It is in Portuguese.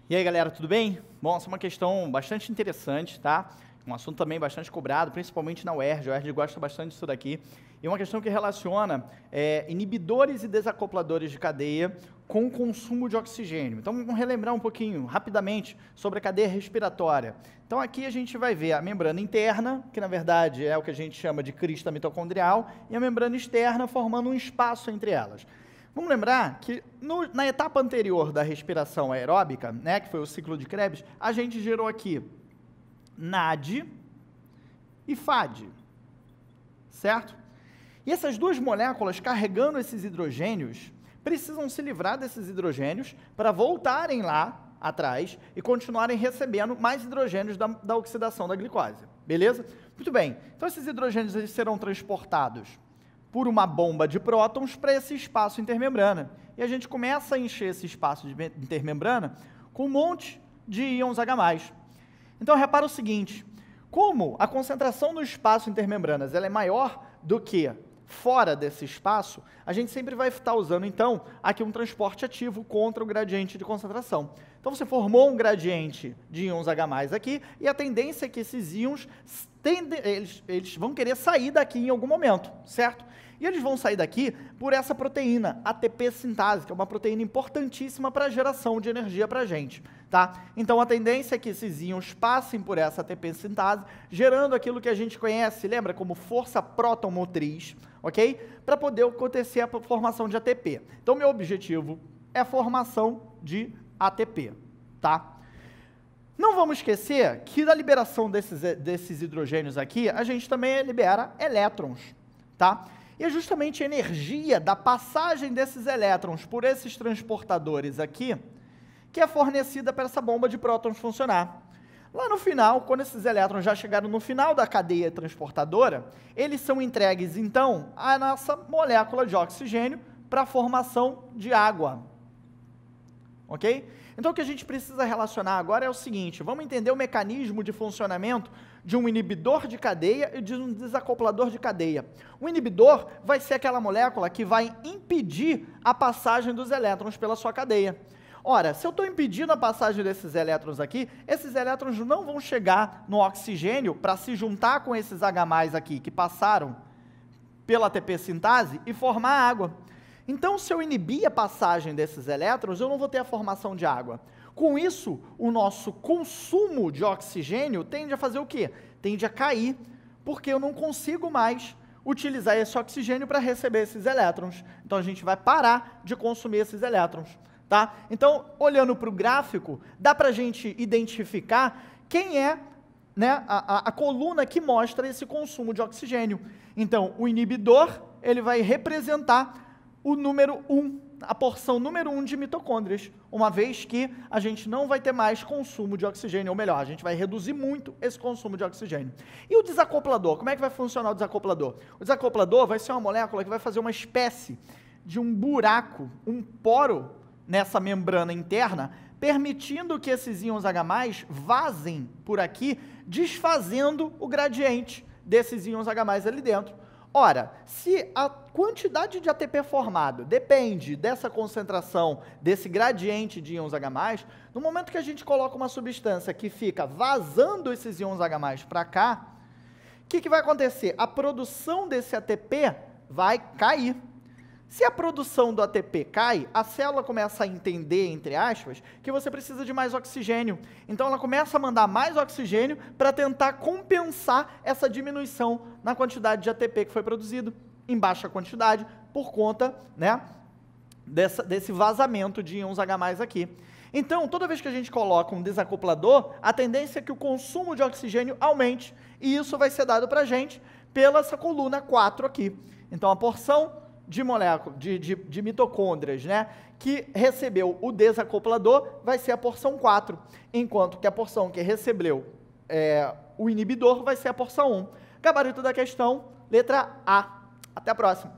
E aí, galera, tudo bem? Bom, essa é uma questão bastante interessante, tá? Um assunto também bastante cobrado, principalmente na UERJ. A UERJ gosta bastante disso daqui. E uma questão que relaciona inibidores e desacopladores de cadeia com o consumo de oxigênio. Então, vamos relembrar um pouquinho, rapidamente, sobre a cadeia respiratória. Então, aqui a gente vai ver a membrana interna, que na verdade é o que a gente chama de crista mitocondrial, e a membrana externa formando um espaço entre elas. Vamos lembrar que na etapa anterior da respiração aeróbica, né, que foi o ciclo de Krebs, a gente gerou aqui NAD e FAD, certo? E essas duas moléculas carregando esses hidrogênios precisam se livrar desses hidrogênios para voltarem lá atrás e continuarem recebendo mais hidrogênios da oxidação da glicose, beleza? Muito bem, então esses hidrogênios eles serão transportados por uma bomba de prótons para esse espaço intermembrana. E a gente começa a encher esse espaço de intermembrana com um monte de íons H+. Então, repara o seguinte, como a concentração no espaço intermembranas ela é maior do que fora desse espaço, a gente sempre vai estar usando, então, aqui um transporte ativo contra o gradiente de concentração. Então, você formou um gradiente de íons H+, aqui, e a tendência é que esses íons, eles vão querer sair daqui em algum momento, certo? E eles vão sair daqui por essa proteína, ATP sintase, que é uma proteína importantíssima para a geração de energia para a gente, tá? Então, a tendência é que esses íons passem por essa ATP sintase, gerando aquilo que a gente conhece, lembra, como força próton-motriz, ok? Para poder acontecer a formação de ATP. Então, meu objetivo é a formação de ATP, tá? Não vamos esquecer que da liberação desses hidrogênios aqui, a gente também libera elétrons, tá? E é justamente a energia da passagem desses elétrons por esses transportadores aqui que é fornecida para essa bomba de prótons funcionar. Lá no final, quando esses elétrons já chegaram no final da cadeia transportadora, eles são entregues, então, à nossa molécula de oxigênio para a formação de água. Ok? Então, o que a gente precisa relacionar agora é o seguinte, vamos entender o mecanismo de funcionamento de um inibidor de cadeia e de um desacoplador de cadeia. O inibidor vai ser aquela molécula que vai impedir a passagem dos elétrons pela sua cadeia. Ora, se eu estou impedindo a passagem desses elétrons aqui, esses elétrons não vão chegar no oxigênio para se juntar com esses H+ aqui, que passaram pela ATP sintase e formar água. Então, se eu inibir a passagem desses elétrons, eu não vou ter a formação de água. Com isso, o nosso consumo de oxigênio tende a fazer o quê? Tende a cair, porque eu não consigo mais utilizar esse oxigênio para receber esses elétrons. Então, a gente vai parar de consumir esses elétrons, tá? Então, olhando para o gráfico, dá para a gente identificar quem é, né, a coluna que mostra esse consumo de oxigênio. Então, o inibidor, ele vai representar o número 1, a porção número 1 de mitocôndrias, uma vez que a gente não vai ter mais consumo de oxigênio, ou melhor, a gente vai reduzir muito esse consumo de oxigênio. E o desacoplador, como é que vai funcionar o desacoplador? O desacoplador vai ser uma molécula que vai fazer uma espécie de um buraco, um poro nessa membrana interna, permitindo que esses íons H+ vazem por aqui, desfazendo o gradiente desses íons H+ ali dentro. Ora, se a quantidade de ATP formado depende dessa concentração, desse gradiente de íons H+, no momento que a gente coloca uma substância que fica vazando esses íons H+ para cá, o que vai acontecer? A produção desse ATP vai cair. Se a produção do ATP cai, a célula começa a entender, entre aspas, que você precisa de mais oxigênio. Então, ela começa a mandar mais oxigênio para tentar compensar essa diminuição na quantidade de ATP que foi produzido em baixa quantidade por conta, né, desse vazamento de íons H+ aqui. Então, toda vez que a gente coloca um desacoplador, a tendência é que o consumo de oxigênio aumente, e isso vai ser dado para a gente pela essa coluna 4 aqui. Então, a porção de moléculas, de mitocôndrias, né, que recebeu o desacoplador, vai ser a porção 4, enquanto que a porção que recebeu o inibidor vai ser a porção 1. Gabarito da questão, letra A. Até a próxima.